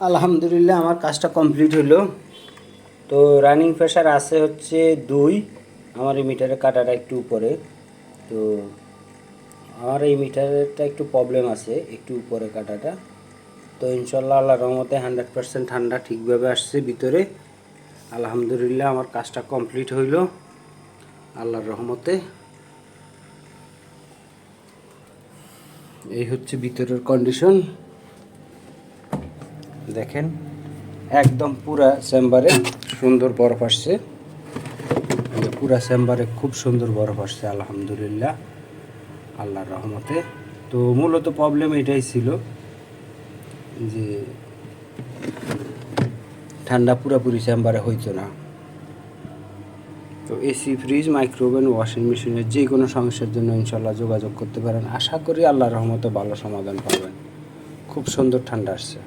আলহামদুলিল্লাহ আমার কাজটা কমপ্লিট হলো। তো রানিং প্রেশার আছে হচ্ছে 2। আমার এই মিটারের কাঁটাটা একটু উপরে। তো আমার এই মিটারেরটা একটু প্রবলেম আছে, একটু উপরে কাঁটাটা। তো ইনশাল্লাহ আল্লাহর রহমতে 100% ঠান্ডা ঠিকভাবে আসছে ভিতরে। আলহামদুলিল্লাহ আমার কাজটা কমপ্লিট হইল আল্লাহর রহমতে। এই হচ্ছে ভিতরের কন্ডিশন, দেখেন একদম পুরা চেম্বারে সুন্দর বরফ আসছে। পুরা চেম্বারে খুব সুন্দর বরফ আসছে আলহামদুলিল্লাহ আল্লাহর রহমতে। তো মূলত প্রবলেম এটাই ছিল যে ঠান্ডা পুরোপুরি চেম্বারে হইতো না। তো এসি, ফ্রিজ, মাইক্রোওভেন, ওয়াশিং মেশিনের যে কোনো সমস্যার জন্য ইনশাল্লাহ যোগাযোগ করতে পারেন। আশা করি আল্লাহর রহমতে ভালো সমাধান পাবেন। খুব সুন্দর ঠান্ডা আসছে।